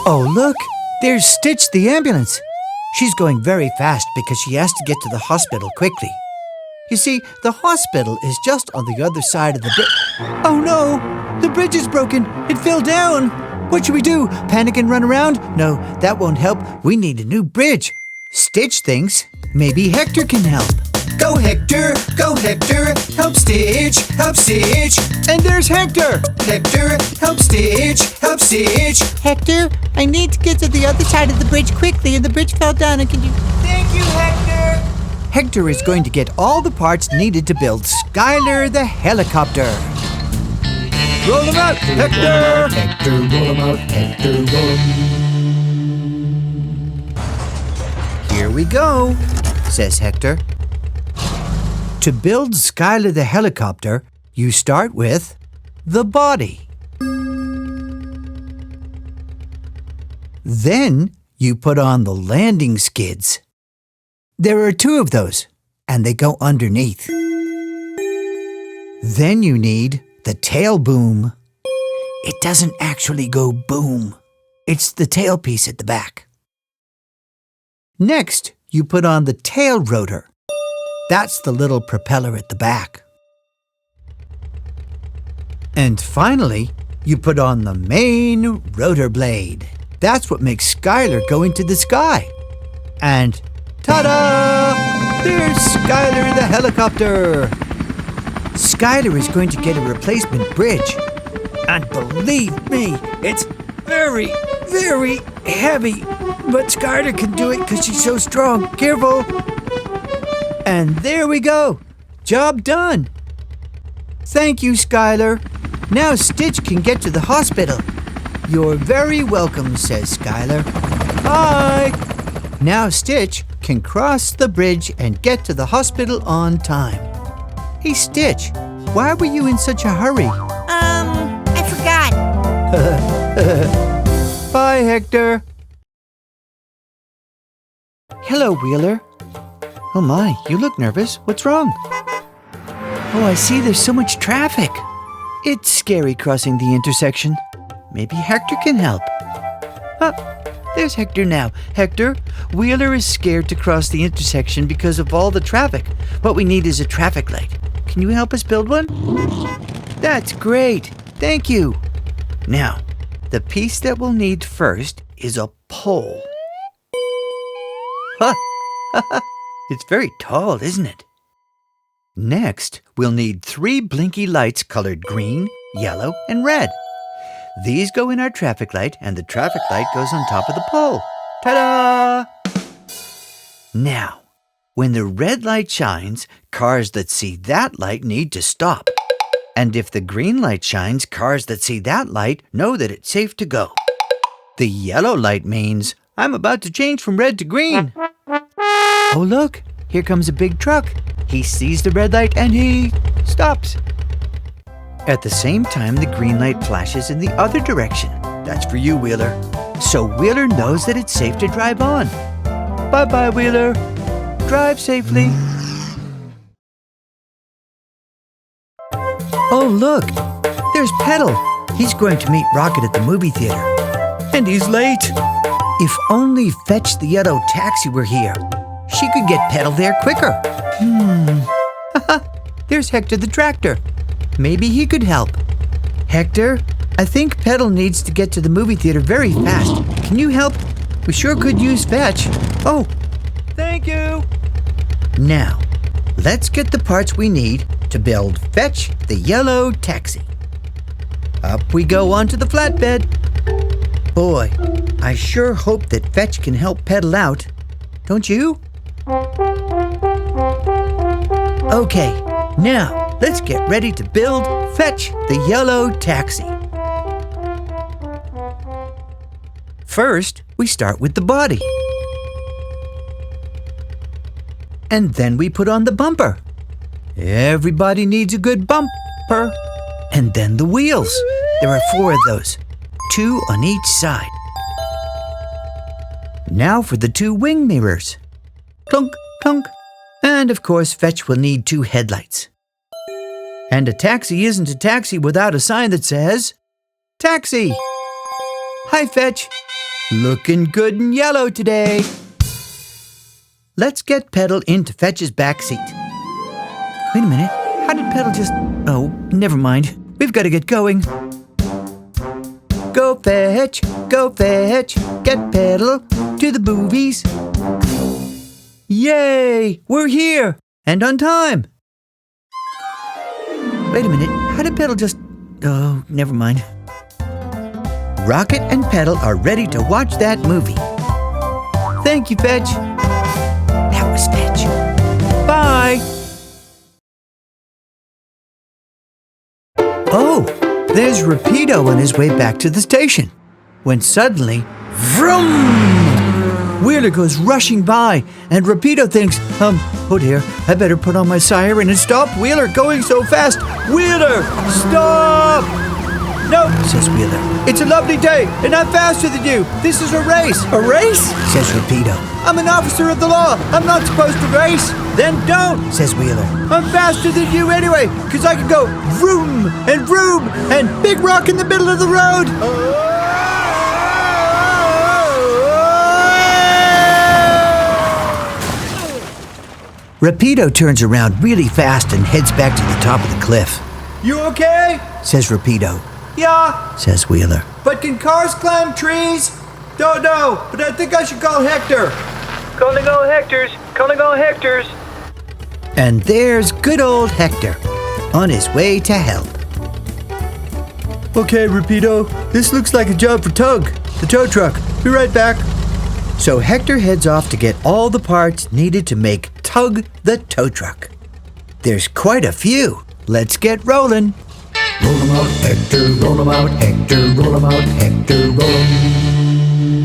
Oh, look! There's Stitch the ambulance. She's going very fast because she has to get to the hospital quickly. You see, the hospital is just on the other side of the bridge. Oh no! The bridge is broken! It fell down! What should we do? Panic and run around? No, that won't help. We need a new bridge. Stitch thinks maybe Hector can help. Go Hector! Go Hector! Help Stitch! Help Stitch! And there's Hector! Hector! Help Stitch! Help Stitch! Hector, I need to get to the other side of the bridge quickly, and the bridge fell down, and can you... Thank you, Hector! Hector is going to get all the parts needed to build Skyler the helicopter. Roll him out, Hector! Hector, roll him out. Hector, roll him. Here we go, says Hector. To build Skyler the helicopter, you start with the body. Then you put on the landing skids. There are 2 of those, and they go underneath. Then you need the tail boom. It doesn't actually go boom. It's the tail piece at the back. Next, you put on the tail rotor. That's the little propeller at the back. And finally, you put on the main rotor blade. That's what makes Skyler go into the sky. And ta-da! There's Skyler the helicopter! Skyler is going to get a replacement bridge. And believe me, it's very, very heavy. But Skyler can do it because she's so strong. Careful! And there we go. Job done. Thank you, Skyler. Now Stitch can get to the hospital. You're very welcome, says Skyler. Bye! Now Stitch can cross the bridge and get to the hospital on time. Hey, Stitch, why were you in such a hurry? I forgot. Bye, Hector. Hello, Wheeler. Oh my, you look nervous. What's wrong? Oh, I see there's so much traffic. It's scary crossing the intersection. Maybe Hector can help. There's Hector now. Hector, Wheeler is scared to cross the intersection because of all the traffic. What we need is a traffic light. Can you help us build one? That's great. Thank you. Now, the piece that we'll need first is a pole. It's very tall, isn't it? Next, we'll need 3 blinky lights colored green, yellow, and red. These go in our traffic light, and the traffic light goes on top of the pole. Ta-da! Now, when the red light shines, cars that see that light need to stop. And if the green light shines, cars that see that light know that it's safe to go. The yellow light means, I'm about to change from red to green. Oh, look, here comes a big truck. He sees the red light and he stops. At the same time, the green light flashes in the other direction. That's for you, Wheeler. So Wheeler knows that it's safe to drive on. Bye-bye, Wheeler. Drive safely. Oh, look, there's Petal. He's going to meet Rocket at the movie theater. And he's late. If only Fetch the yellow taxi were here. She could get Petal there quicker. There's Hector the tractor. Maybe he could help. Hector, I think Petal needs to get to the movie theater very fast. Can you help? We sure could use Fetch. Oh, thank you. Now, let's get the parts we need to build Fetch the yellow taxi. Up we go onto the flatbed. Boy, I sure hope that Fetch can help Petal out. Don't you? Okay, now let's get ready to build Fetch the yellow taxi. First, we start with the body. And then we put on the bumper. Everybody needs a good bumper. And then the wheels. There are 4 of those, 2 on each side. Now for the 2 wing mirrors. Clunk, clunk. And of course, Fetch will need 2 headlights. And a taxi isn't a taxi without a sign that says, Taxi! Hi, Fetch. Looking good in yellow today. Let's get Petal into Fetch's back seat. Wait a minute. How did Petal just... Oh, never mind. We've got to get going. Go Fetch, get Petal to the movies. Yay! We're here! And on time! Wait a minute, how did Petal just... Oh, never mind. Rocket and Petal are ready to watch that movie. Thank you, Fetch. That was Fetch. Bye! Oh, there's Rapido on his way back to the station. When suddenly, vroom! Wheeler goes rushing by, and Rapido thinks, oh dear, I better put on my siren and stop Wheeler going so fast. Wheeler, stop! No, says Wheeler. It's a lovely day, and I'm faster than you. This is a race. A race? Says Rapido. I'm an officer of the law. I'm not supposed to race. Then don't, says Wheeler. I'm faster than you anyway, because I can go vroom and big rock in the middle of the road. Rapido turns around really fast and heads back to the top of the cliff. You okay? Says Rapido. Yeah, says Wheeler. But can cars climb trees? Don't know, but I think I should call Hector. Calling all Hectors. And there's good old Hector, on his way to help. Okay, Rapido, this looks like a job for Tug, the tow truck. Be right back. So Hector heads off to get all the parts needed to make Tug the tow truck. There's quite a few. Let's get rolling. Roll 'em out, Hector, roll 'em out, Hector, roll 'em out, Hector, roll 'em.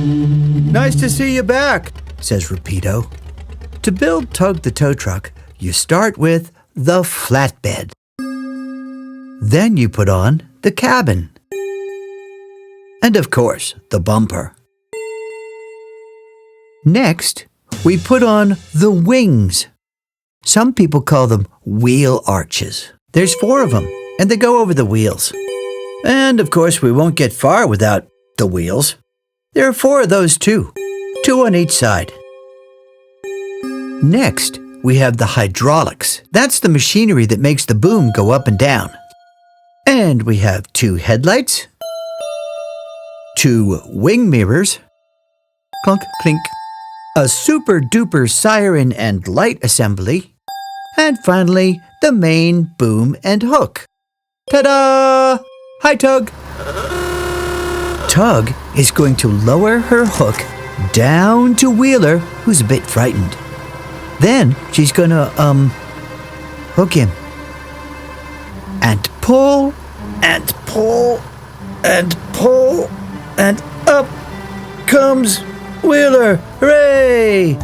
Nice to see you back, says Rapido. To build Tug the tow truck, you start with the flatbed. Then you put on the cabin. And of course, the bumper. Next, we put on the wings. Some people call them wheel arches. There's 4 of them, and they go over the wheels. And of course, we won't get far without the wheels. There are 4 of those too, 2 on each side. Next, we have the hydraulics. That's the machinery that makes the boom go up and down. And we have 2 headlights, 2 wing mirrors, clunk, clink, a super duper siren and light assembly, and finally, the main boom and hook. Ta-da! Hi, Tug! Tug is going to lower her hook down to Wheeler, who's a bit frightened. Then she's gonna, hook him. And pull, and pull, and pull, and up comes Wheeler. Hooray!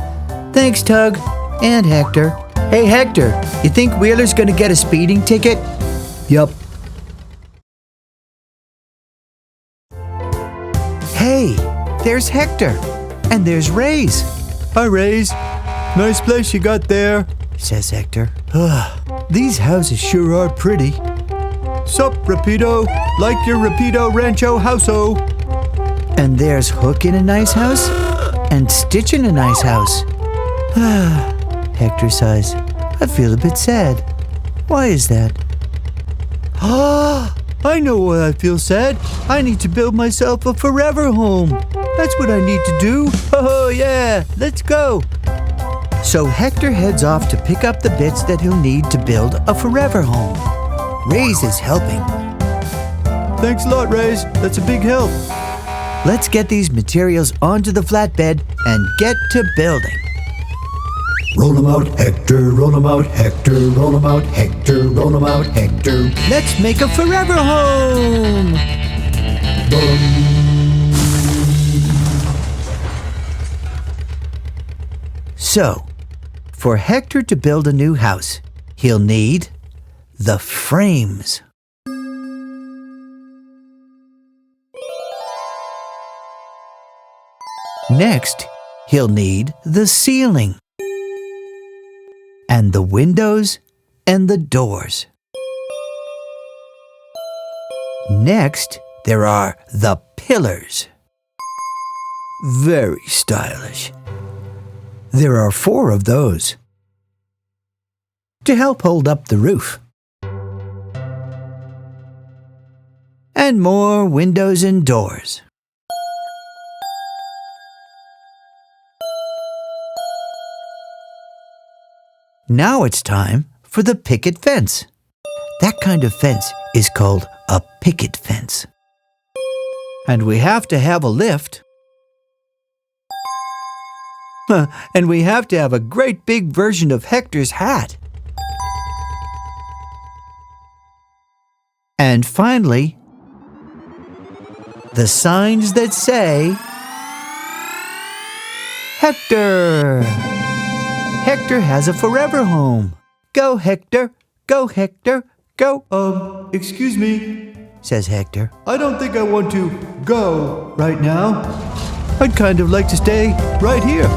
Thanks, Tug. And Hector. Hey, Hector, you think Wheeler's gonna get a speeding ticket? Yup. Hey, there's Hector. And there's Ray's. Hi, Ray's. Nice place you got there, says Hector. These houses sure are pretty. Sup, Rapido? Like your Rapido Rancho house-o. And there's Hook in a nice house, and Stitch in a nice house. Hector sighs. I feel a bit sad. Why is that? I know why I feel sad. I need to build myself a forever home. That's what I need to do. Oh, yeah, let's go. So Hector heads off to pick up the bits that he'll need to build a forever home. Rays is helping. Thanks a lot, Rays. That's a big help. Let's get these materials onto the flatbed and get to building. Roll 'em out, Hector, roll 'em out, Hector, roll 'em out, Hector, roll 'em out, Hector. Let's make a forever home! Roll 'em. So, for Hector to build a new house, he'll need the frames. Next, he'll need the ceiling, and the windows and the doors. Next, there are the pillars. Very stylish. There are 4 of those to help hold up the roof. And more windows and doors. Now it's time for the picket fence. That kind of fence is called a picket fence. And we have to have a lift. And we have to have a great big version of Hector's hat. And finally, the signs that say, Hector! Hector has a forever home. Go, Hector! Go, Hector! Go! Excuse me, Says Hector. I don't think I want to go right now. I'd kind of like to stay right here.